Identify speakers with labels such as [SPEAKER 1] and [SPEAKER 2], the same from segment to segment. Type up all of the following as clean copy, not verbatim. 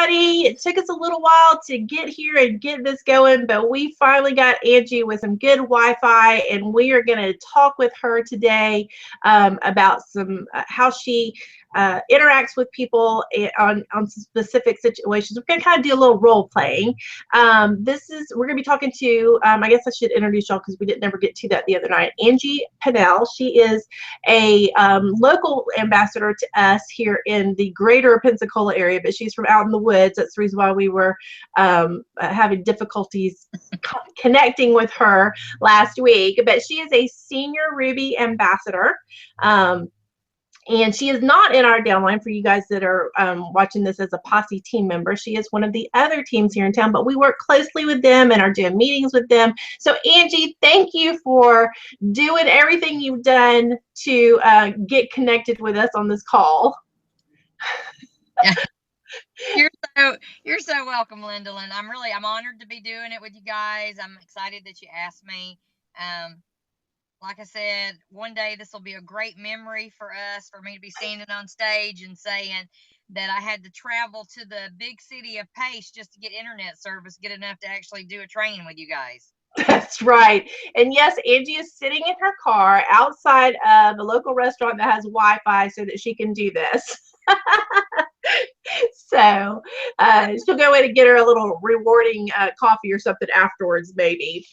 [SPEAKER 1] everybody. It took us a little while to get here and get this going, but we finally got Angie with some good Wi-Fi, and we are going to talk with her today about some how she interacts with people on specific situations. We're going to kind of do a little role playing. We're going to be talking to, I guess I should introduce y'all because we didn't never get to that the other night, Angie Pinnell. She is a local ambassador to us here in the greater Pensacola area, but she's from out in the woods. That's the reason why we were having difficulties connecting with her last week. But she is a senior Ruby ambassador. And she is not in our downline for you guys that are watching this as a Posse team member. She is one of the other teams here in town, but we work closely with them and are doing meetings with them. So Angie, thank you for doing everything you've done to get connected with us on this call.
[SPEAKER 2] You're so welcome, Lyndalyn. I'm honored to be doing it with you guys. I'm excited that you asked me. Like I said, one day this will be a great memory for us, for me to be standing on stage and saying that I had to travel to the big city of Pace just to get internet service, good enough to actually do a training with you guys.
[SPEAKER 1] That's right. And yes, Angie is sitting in her car outside of a local restaurant that has Wi-Fi so that she can do this. So she'll go in and get her a little rewarding coffee or something afterwards, maybe.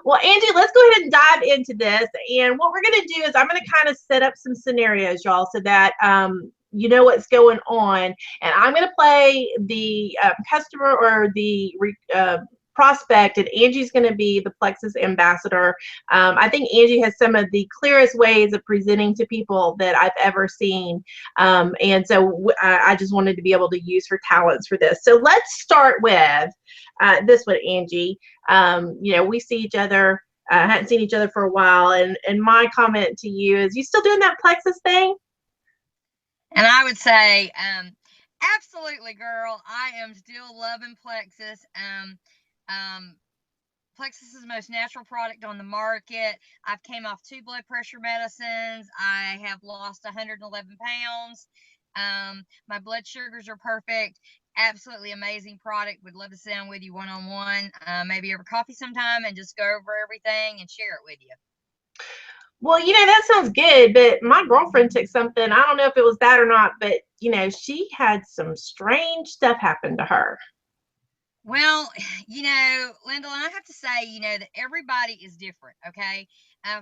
[SPEAKER 1] Well, Angie, let's go ahead and dive into this. And what we're going to do is I'm going to kind of set up some scenarios, y'all, so that you know what's going on. And I'm going to play the customer or the prospect, and Angie's going to be the Plexus ambassador. I think Angie has some of the clearest ways of presenting to people that I've ever seen. And so I just wanted to be able to use her talents for this. So let's start with this one, Angie. You know, we see each other, hadn't seen each other for a while. And my comment to you is, you still doing that Plexus thing?
[SPEAKER 2] And I would say, absolutely, girl. I am still loving Plexus. Plexus is the most natural product on the market. I've came off 2 blood pressure medicines. I have lost 111 pounds. My blood sugars are perfect. Absolutely amazing product. Would love to sit down with you one-on-one, maybe over coffee sometime, and just go over everything and share it with you.
[SPEAKER 1] Well, you know, that sounds good, but my girlfriend took something. I don't know if it was that or not, but, you know, she had some strange stuff happen to her.
[SPEAKER 2] Well, you know, Lyndall, I have to say, you know, that everybody is different, okay?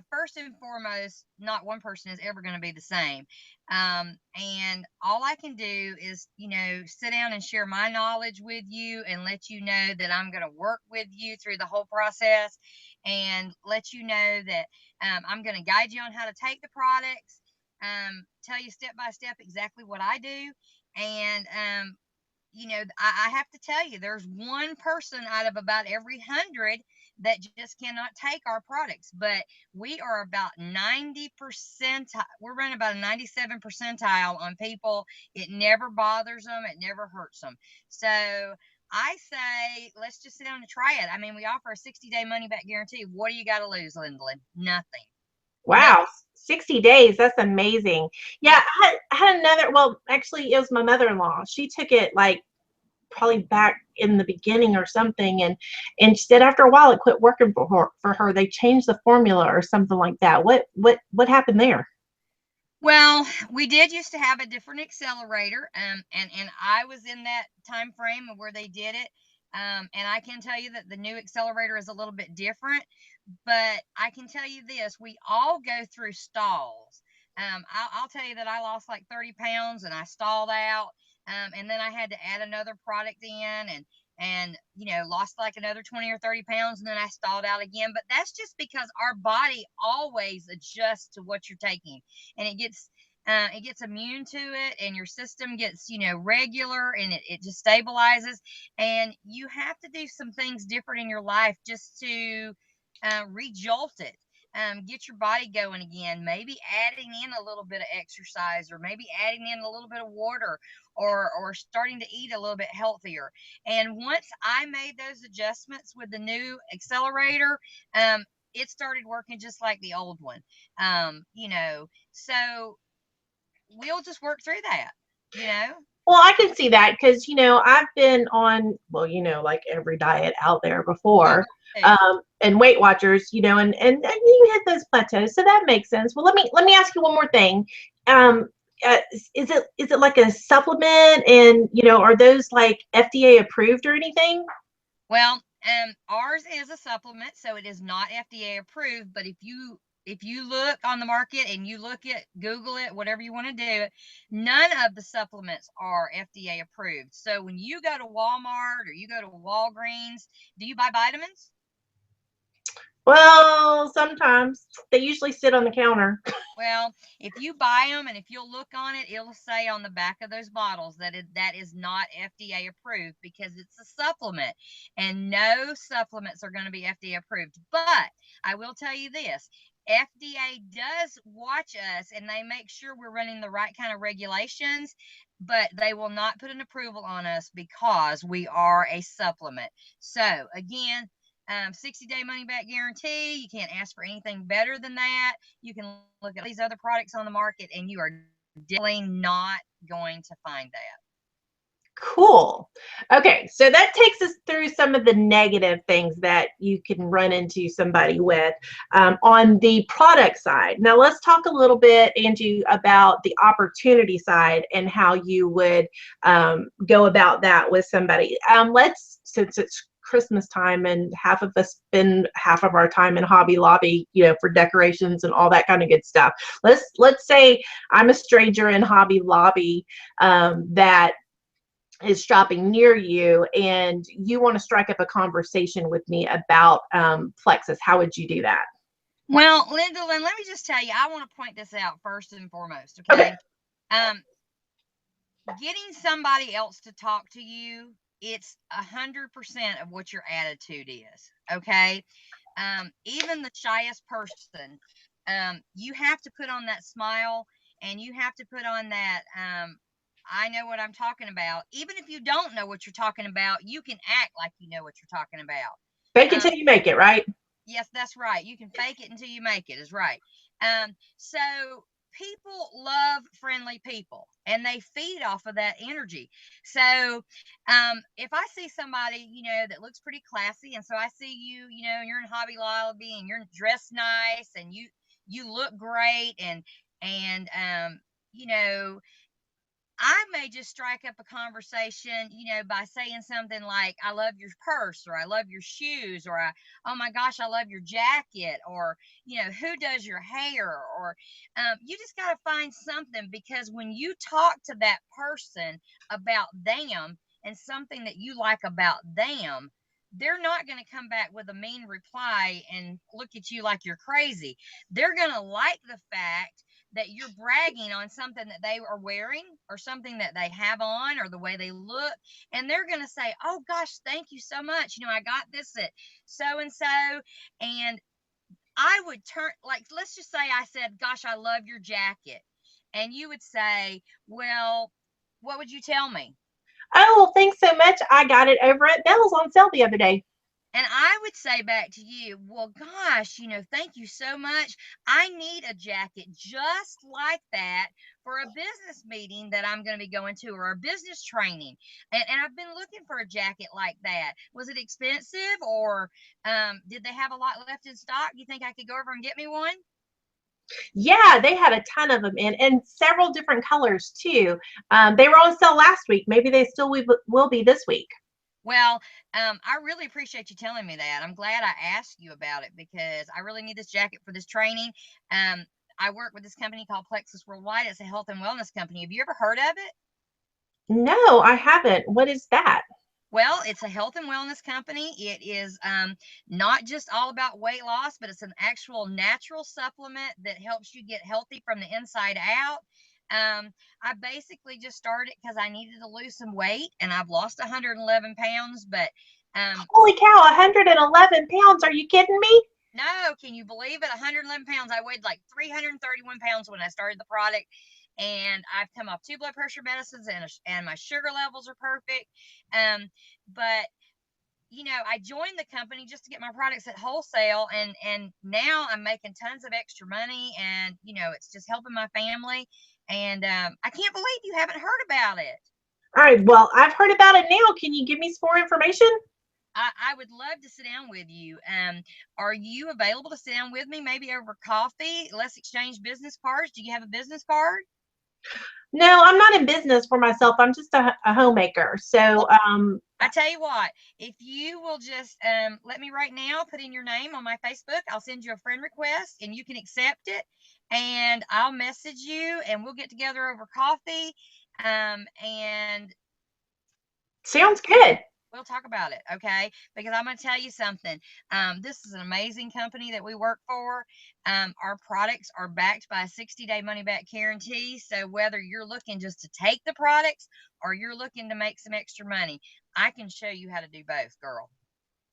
[SPEAKER 2] First and foremost, not one person is ever going to be the same. And all I can do is, you know, sit down and share my knowledge with you and let you know that I'm going to work with you through the whole process and let you know that I'm going to guide you on how to take the products, tell you step by step exactly what I do. And you know, I have to tell you, there's one person out of about every 100 that just cannot take our products. But we are about 90 percentile. We're running about a 97 percentile on people. It never bothers them. It never hurts them. So I say, let's just sit down and try it. I mean, we offer a 60-day money back guarantee. What do you got to lose, Lyndon? Nothing.
[SPEAKER 1] Wow.
[SPEAKER 2] Nothing.
[SPEAKER 1] 60 days. That's amazing. Yeah, I had another, well, actually, it was my mother-in-law. She took it like probably back in the beginning or something, and she said after a while it quit working for her. They changed the formula or something like that. What happened there?
[SPEAKER 2] Well, we did used to have a different accelerator, and I was in that time frame of where they did it, and I can tell you that the new accelerator is a little bit different. But I can tell you this: we all go through stalls. I'll tell you that I lost like 30 pounds, and I stalled out, and then I had to add another product in, and you know, lost like another 20 or 30 pounds, and then I stalled out again. But that's just because our body always adjusts to what you're taking, and it gets immune to it, and your system gets, you know, regular, and it just stabilizes. And you have to do some things different in your life just to rejolt it, get your body going again, maybe adding in a little bit of exercise, or maybe adding in a little bit of water, or starting to eat a little bit healthier. And once I made those adjustments with the new accelerator, it started working just like the old one. You know, so we'll just work through that, you know.
[SPEAKER 1] Well, I can see that because, I've been on, well, like every diet out there before,
[SPEAKER 2] Hey.
[SPEAKER 1] and Weight Watchers, and you hit those plateaus. So that makes sense. Well, let me ask you one more thing. Um, is it like a supplement, and, are those like FDA approved or anything?
[SPEAKER 2] Well, ours is a supplement, so it is not FDA approved. But if you look on the market and you look at Google it, whatever you want to do, none of the supplements are FDA approved. So when you go to Walmart or you go to Walgreens, do you buy vitamins?
[SPEAKER 1] Well, sometimes they usually sit on the counter.
[SPEAKER 2] Well, if you buy them and if you'll look on it, it'll say on the back of those bottles that is not FDA approved because it's a supplement, and no supplements are going to be FDA approved. But I will tell you this. FDA does watch us and they make sure we're running the right kind of regulations, but they will not put an approval on us because we are a supplement. So, again, 60-day money back guarantee. You can't ask for anything better than that. You can look at these other products on the market and you are definitely not going to find that.
[SPEAKER 1] Cool. Okay, so that takes us through some of the negative things that you can run into somebody with, on the product side. Now, let's talk a little bit, Angie, about the opportunity side and how you would, go about that with somebody. Since it's Christmas time and half of us spend half of our time in Hobby Lobby, for decorations and all that kind of good stuff. Let's say I'm a stranger in Hobby Lobby, that is shopping near you, and you want to strike up a conversation with me about, Plexus. How would you do that?
[SPEAKER 2] Well, Linda, let me just tell you, I want to point this out first and foremost,
[SPEAKER 1] Okay.
[SPEAKER 2] okay? Um, Getting somebody else to talk to you, it's 100% of what your attitude is, okay? Even the shyest person, you have to put on that smile and you have to put on that, I know what I'm talking about. Even if you don't know what you're talking about, you can act like you know what you're talking about.
[SPEAKER 1] Fake it
[SPEAKER 2] Um,
[SPEAKER 1] till you make it, right?
[SPEAKER 2] Yes, that's right. You can fake it until you make it, is right. So people love friendly people and they feed off of that energy. So if I see somebody, that looks pretty classy, and so I see you, you're in Hobby Lobby and you're dressed nice and you look great, and you know I may just strike up a conversation, by saying something like, I love your purse, or I love your shoes, or oh my gosh, I love your jacket, or, who does your hair, or you just got to find something, because when you talk to that person about them and something that you like about them, they're not going to come back with a mean reply and look at you like you're crazy. They're going to like the fact that you're bragging on something that they are wearing or something that they have on or the way they look, and they're going to say, oh gosh, thank you so much, I got this at so and so. And I would turn, like, let's just say I said, gosh, I love your jacket, and you would say, well, what would you tell me?
[SPEAKER 1] Oh, well, thanks so much. I got it over at Bell's on sale the other day.
[SPEAKER 2] And I would say back to you, well, gosh, thank you so much. I need a jacket just like that for a business meeting that I'm going to be going to, or a business training. And I've been looking for a jacket like that. Was it expensive, or did they have a lot left in stock? You think I could go over and get me one?
[SPEAKER 1] Yeah, they had a ton of them in, and several different colors too. They were on sale last week. Maybe they still will be this week.
[SPEAKER 2] Well, I really appreciate you telling me that. I'm glad I asked you about it because I really need this jacket for this training. I work with this company called Plexus Worldwide. It's a health and wellness company. Have you ever heard of it?
[SPEAKER 1] No, I haven't. What is that?
[SPEAKER 2] Well, it's a health and wellness company. It is not just all about weight loss, but it's an actual natural supplement that helps you get healthy from the inside out. I basically just started because I needed to lose some weight, and I've lost 111 pounds. But
[SPEAKER 1] Holy cow, 111 pounds. Are you kidding me?
[SPEAKER 2] no, can you believe it? 111 pounds. I weighed like 331 pounds when I started the product, and I've come off 2 blood pressure medicines, and my sugar levels are perfect. But I joined the company just to get my products at wholesale, and now I'm making tons of extra money, and it's just helping my family. And I can't believe you haven't heard about it.
[SPEAKER 1] All right. Well, I've heard about it now. Can you give me some more information?
[SPEAKER 2] I would love to sit down with you. Are you available to sit down with me, maybe over coffee? Let's exchange business cards. Do you have a business card?
[SPEAKER 1] No, I'm not in business for myself. I'm just a homemaker.
[SPEAKER 2] Well,
[SPEAKER 1] So,
[SPEAKER 2] I tell you what, if you will just let me right now put in your name on my Facebook, I'll send you a friend request and you can accept it. And I'll message you and we'll get together over coffee. And we'll
[SPEAKER 1] sounds good.
[SPEAKER 2] we'll talk about it, okay? Because I'm going to tell you something. This is an amazing company that we work for. Our products are backed by a 60-day money back guarantee. So whether you're looking just to take the products or you're looking to make some extra money, I can show you how to do both, girl.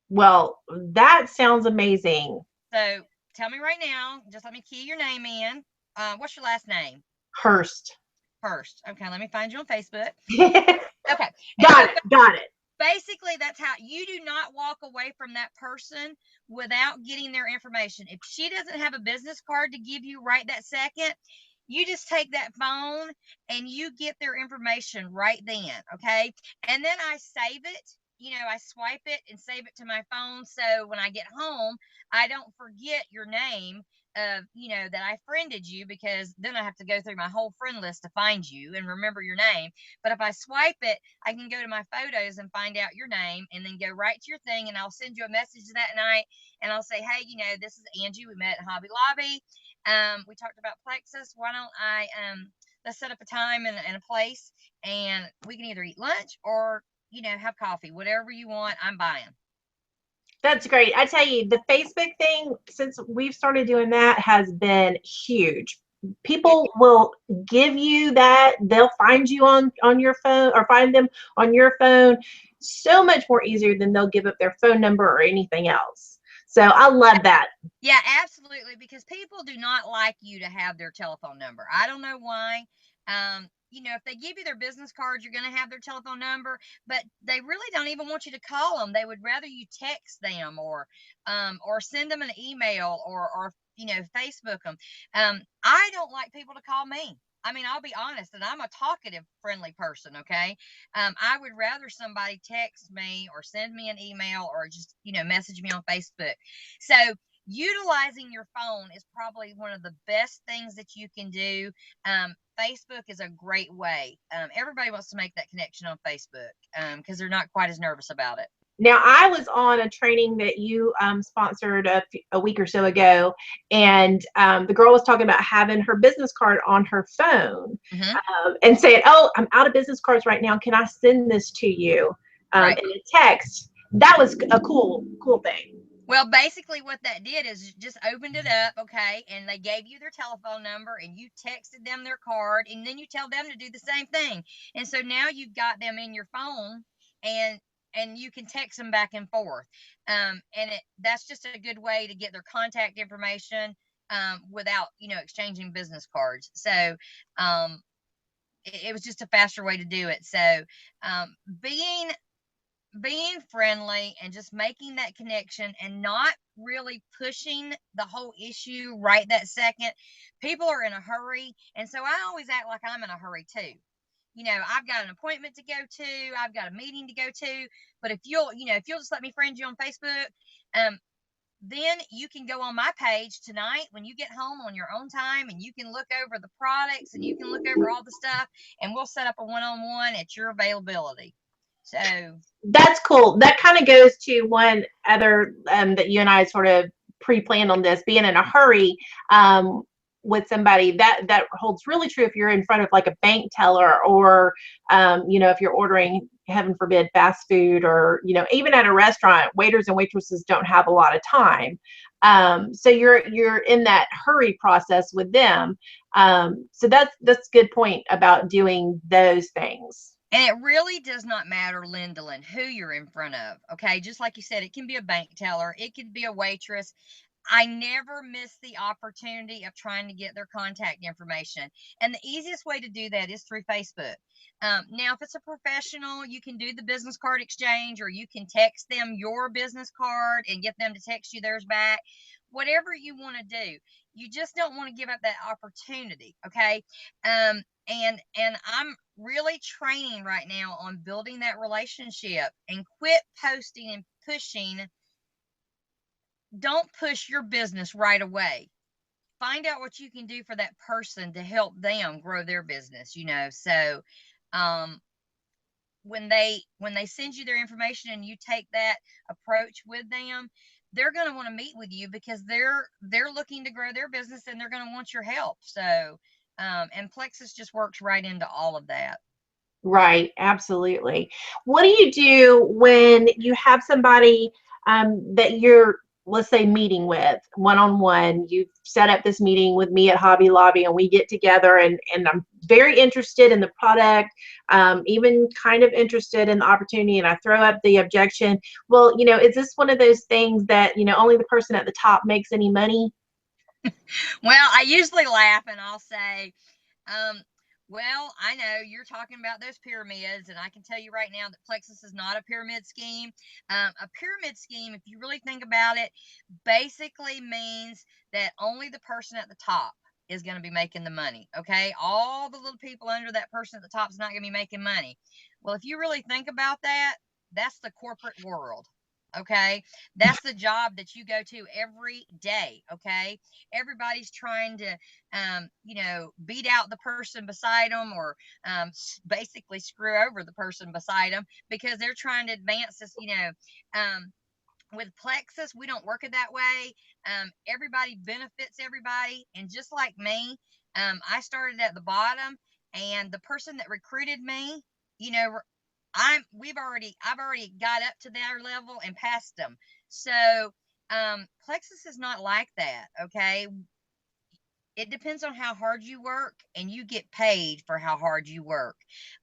[SPEAKER 1] Well, that sounds amazing.
[SPEAKER 2] So tell me right now, just let me key your name in. What's your last name?
[SPEAKER 1] Hurst.
[SPEAKER 2] First. Okay, let me find you on Facebook.
[SPEAKER 1] Got
[SPEAKER 2] Okay. And so
[SPEAKER 1] it. Got it.
[SPEAKER 2] basically that's how you do not walk away from that person without getting their information. If she doesn't have a business card to give you right that second, you just take that phone and you get their information right then, okay? And then I save it. I swipe it and save it to my phone so when I get home, I don't forget your name of, that I friended you, because then I have to go through my whole friend list to find you and remember your name. But if I swipe it, I can go to my photos and find out your name and then go right to your thing. And I'll send you a message that night and I'll say, hey, this is Angie. We met at Hobby Lobby. We talked about Plexus. Why don't let's set up a time and a place and we can either eat lunch or, have coffee, whatever you want. I'm buying.
[SPEAKER 1] That's great. I tell you, the Facebook thing, since we've started doing that, has been huge.
[SPEAKER 2] It,
[SPEAKER 1] People will give you that. They'll find you on your phone or find them on your phone so much more easier than they'll give up their phone number or anything else. So I love that.
[SPEAKER 2] Yeah, absolutely. Because people do not like you to have their telephone number. I don't know why. If they give you their business cards, you're going to have their telephone number, but they really don't even want you to call them. They would rather you text them or send them an email or Facebook them. I don't like people to call me. I mean, I'll be honest, and I'm a talkative, friendly person. Okay, I would rather somebody text me or send me an email or just message me on Facebook. So utilizing your phone is probably one of the best things that you can do. Facebook is a great way. Everybody wants to make that connection on Facebook because they're not quite as nervous about it.
[SPEAKER 1] Now, I was on a training that you sponsored a week or so ago, and the girl was talking about having her business card on her phone
[SPEAKER 2] Hmm.
[SPEAKER 1] and saying, "Oh, I'm out of business cards right now. Can I send this to you
[SPEAKER 2] Right.
[SPEAKER 1] in a text?" That was a cool thing.
[SPEAKER 2] Well, basically, what that did is just opened it up, okay, and they gave you their telephone number, and you texted them their card, and then you tell them to do the same thing. And so now you've got them in your phone, and you can text them back and forth. And that's just a good way to get their contact information without exchanging business cards. So it was just a faster way to do it. So um, being being friendly and just making that connection and not really pushing the whole issue right that second. People are in a hurry. And so I always act like I'm in a hurry too. I've got an appointment to go to, I've got a meeting to go to. But if you'll just let me friend you on Facebook, then you can go on my page tonight when you get home on your own time and you can look over the products and you can look over all the stuff and we'll set up a one-on-one at your availability. So
[SPEAKER 1] That's cool. That kind of goes to one other that you and I sort of pre-planned on this, being in a hurry with somebody. That holds really true if you're in front of like a bank teller or if you're ordering, heaven forbid, fast food, or even at a restaurant, waiters and waitresses don't have a lot of time. So you're in that hurry process with them. So that's a good point about doing those things.
[SPEAKER 2] and it really does not matter, Lindalyn, who you're in front of. Okay. Just like you said, it can be a bank teller, it could be a waitress. I never miss the opportunity of trying to get their contact information. And the easiest way to do that is through Facebook. Now, if it's a professional, you can do the business card exchange or you can text them your business card and get them to text you theirs back. Whatever you want to do. you just don't want to give up that opportunity. Okay. And I'm really training right now on building that relationship, and quit posting and pushing. Don't push your business right away. Find out what you can do for that person to help them grow their business, so um when they send you their information and you take that approach with them, they're going to want to meet with you because they're looking to grow their business, and they're going to want your help. So and Plexus just works right into all of that.
[SPEAKER 1] Right, absolutely. What do you do when you have somebody that you're, let's say, meeting with one on one? You've set up this meeting with me at Hobby Lobby, and we get together, and I'm very interested in the product, even kind of interested in the opportunity, and I throw up the objection. Well, is this one of those things that, only the person at the top makes any money?
[SPEAKER 2] Well, I usually laugh and I'll say, Um, well, I know you're talking about those pyramids, and I can tell you right now that Plexus is not a pyramid scheme. A pyramid scheme, if you really think about it, basically means that only the person at the top is going to be making the money. Okay, all the little people under that person at the top is not going to be making money. Well, if you really think about that, that's the corporate world. Okay, that's the job that you go to every day. Okay, everybody's trying to beat out the person beside them, or basically screw over the person beside them because they're trying to advance this. Um, with Plexus, we don't work it that way. Everybody benefits everybody. And just like me, I started at the bottom, and the person that recruited me, you know, I've already got up to their level and passed them. So, Plexus is not like that. Okay, it depends on how hard you work, and you get paid for how hard you work.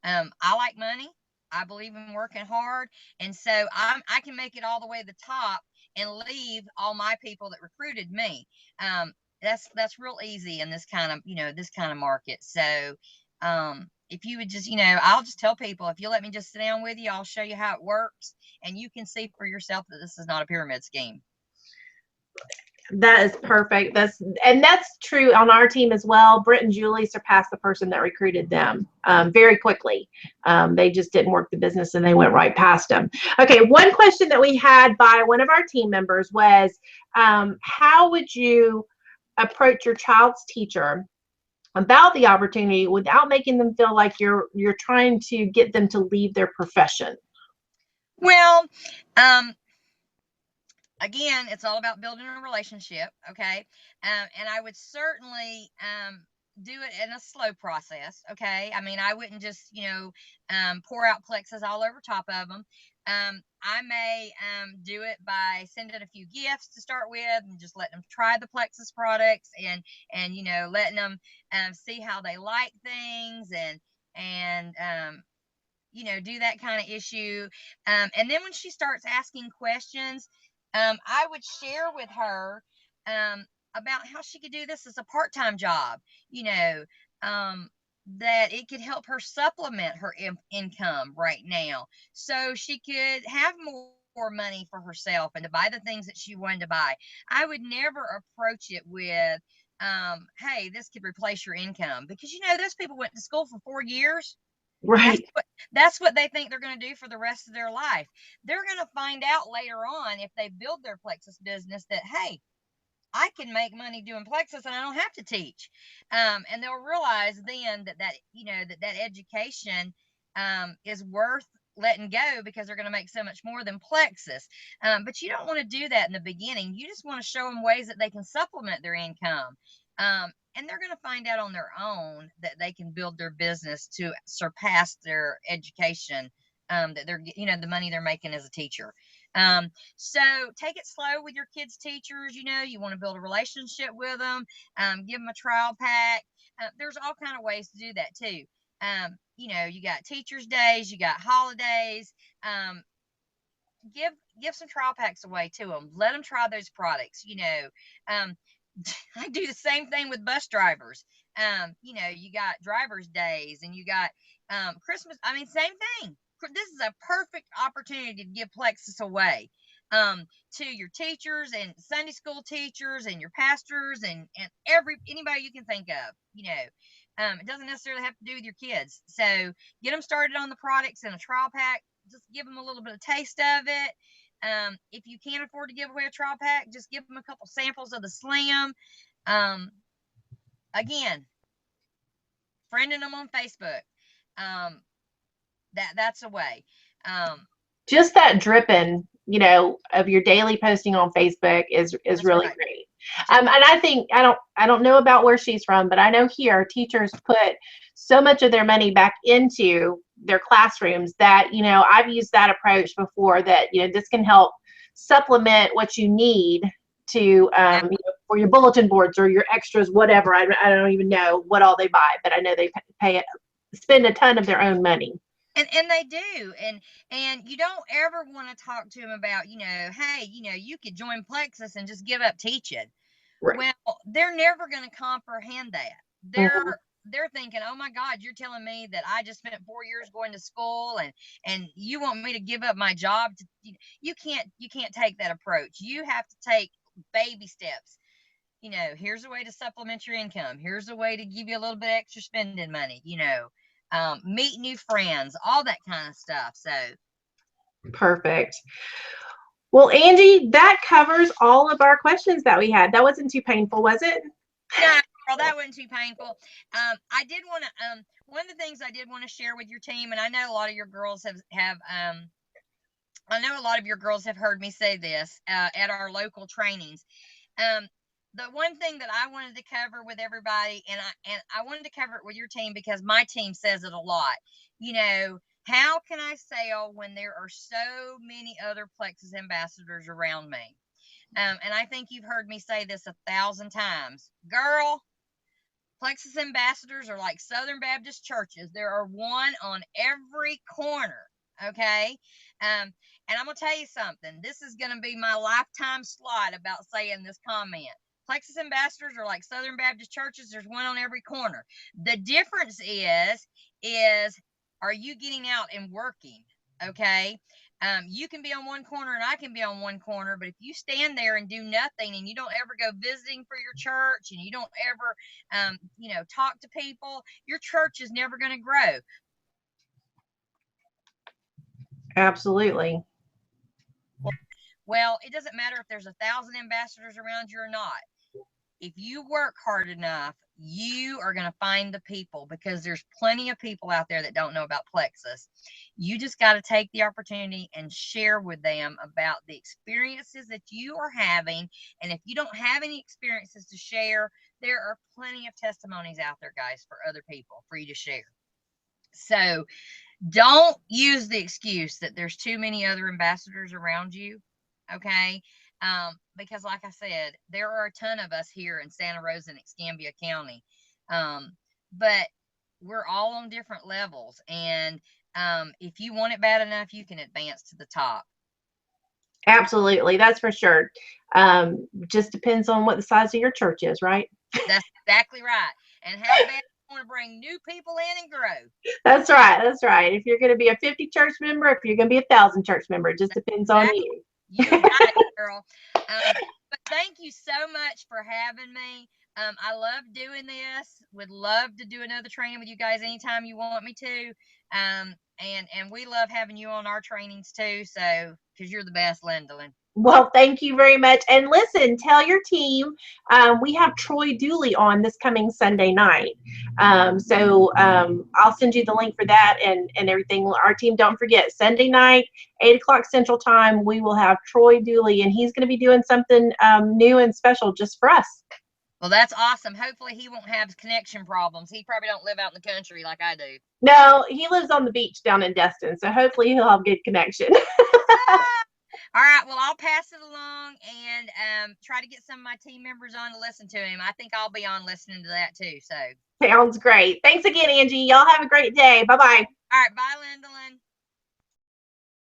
[SPEAKER 2] I like money. I believe in working hard, and so I can make it all the way to the top and leave all my people that recruited me. That's real easy in this kind of market. So if you would just, I'll just tell people, if you let me just sit down with you, I'll show you how it works, and you can see for yourself that this is not a pyramid scheme.
[SPEAKER 1] That is perfect. That's true on our team as well. Britt and Julie surpassed the person that recruited them very quickly. They just didn't work the business, and they went right past them. Okay, one question that we had by one of our team members was, how would you approach your child's teacher about the opportunity without making them feel like you're trying to get them to leave their profession?
[SPEAKER 2] Well, um, again, it's all about building a relationship. Okay. And I would certainly do it in a slow process. Okay. I mean, I wouldn't just, pour out Plexus all over top of them. I may do it by sending a few gifts to start with, and just letting them try the Plexus products, and letting them see how they like things, and do that kind of issue. And then when she starts asking questions, I would share with her um, about how she could do this as a part-time job, you know, um, that it could help her supplement her income right now, so she could have more money for herself and to buy the things that she wanted to buy. I would never approach it with, hey, this could replace your income, because those people went to school for 4 years. That's
[SPEAKER 1] Right.
[SPEAKER 2] what that's what they think they're going to do for the rest of their life. They're going to find out later on, if they build their Plexus business, that, hey, I can make money doing Plexus and I don't have to teach. And they'll realize then that education is worth letting go, because they're going to make so much more than Plexus. But you don't want to do that in the beginning. You just want to show them ways that they can supplement their income. And they're going to find out on their own that they can build their business to surpass their education, that the money they're making as a teacher. So take it slow with your kids' teachers. You want to build a relationship with them. Give them a trial pack. There's all kind of ways to do that too. You got teachers' days, you got holidays. Give some trial packs away to them. Let them try those products. Um, I do the same thing with bus drivers. You got drivers' days, and you got Christmas. I mean, same thing. This is a perfect opportunity to give Plexus away. to your teachers and Sunday school teachers and your pastors and anybody you can think of. It doesn't necessarily have to do with your kids. So get them started on the products in a trial pack. Just give them a little bit of taste of it. If you can't afford to give away a trial pack, just give them a couple samples of the Slim. Again, friending them on Facebook. That's a way.
[SPEAKER 1] Just that dripping, of your daily posting on Facebook is really
[SPEAKER 2] right.
[SPEAKER 1] great. And I think I don't know about where she's from, but I know here teachers put so much of their money back into their classrooms that I've used that approach before. That this can help supplement what you need to for your bulletin boards or your extras, whatever. I don't even know what all they buy, but I know they spend a ton of their own money.
[SPEAKER 2] And they do, and you don't ever want to talk to them about, hey, you could join Plexus and just give up teaching.
[SPEAKER 1] Right.
[SPEAKER 2] Well, they're never going to comprehend that. They're thinking, oh my God, you're telling me that I just spent 4 years going to school and you want me to give up my job? You can't take that approach. You have to take baby steps. Here's a way to supplement your income. Here's a way to give you a little bit extra spending money. Meet new friends, all that kind of stuff. So
[SPEAKER 1] perfect. Well, Angie, that covers all of our questions that we had. That wasn't too painful, was it?
[SPEAKER 2] No, girl, that wasn't too painful. I did want to one of the things I did want to share with your team, and I know a lot of your girls have I know a lot of your girls have heard me say this at our local trainings. The one thing that I wanted to cover with everybody, and I wanted to cover it with your team because my team says it a lot. How can I sell when there are so many other Plexus ambassadors around me? And I think you've heard me say this 1,000 times. Girl, Plexus ambassadors are like Southern Baptist churches. There are one on every corner. Okay. And I'm going to tell you something. This is going to be my lifetime slide about saying this comment. Plexus ambassadors are like Southern Baptist churches. There's one on every corner. The difference is are you getting out and working? Okay. You can be on one corner and I can be on one corner, but if you stand there and do nothing and you don't ever go visiting for your church and you don't ever, talk to people, your church is never going to grow.
[SPEAKER 1] Absolutely.
[SPEAKER 2] Well, it doesn't matter if there's 1,000 ambassadors around you or not. If you work hard enough, you are going to find the people because there's plenty of people out there that don't know about Plexus. You just got to take the opportunity and share with them about the experiences that you are having. And if you don't have any experiences to share, there are plenty of testimonies out there, guys, for other people for you to share. So don't use the excuse that there's too many other ambassadors around you. Okay. Because like I said, there are a ton of us here in Santa Rosa and Escambia County. But we're all on different levels. And if you want it bad enough, you can advance to the top.
[SPEAKER 1] Absolutely. That's for sure. Just depends on what the size of your church is, right?
[SPEAKER 2] That's exactly right. And how bad you want to bring new people in and grow.
[SPEAKER 1] That's right. That's right. If you're going to be a 50 church member, if you're going to be 1,000 church member, it just depends on you.
[SPEAKER 2] You got it, girl. But thank you so much for having me. I love doing this. Would love to do another training with you guys anytime you want me to. And we love having you on our trainings too. So, because you're the best, Lindlin.
[SPEAKER 1] Well, thank you very much. And listen, tell your team we have Troy Dooley on this coming Sunday night. So I'll send you the link for that and everything. Our team, don't forget, Sunday night, 8 o'clock Central Time, we will have Troy Dooley, and he's going to be doing something new and special just for us.
[SPEAKER 2] Well, that's awesome. Hopefully he won't have connection problems. He probably don't live out in the country like I do.
[SPEAKER 1] No, he lives on the beach down in Destin, so hopefully he'll have good connection.
[SPEAKER 2] All right, well, I'll pass it along and try to get some of my team members on to listen to him. I think I'll be on listening to that too. So
[SPEAKER 1] sounds great. Thanks again, Angie. Y'all have a great day. Bye-bye.
[SPEAKER 2] All right, bye, Lindlin.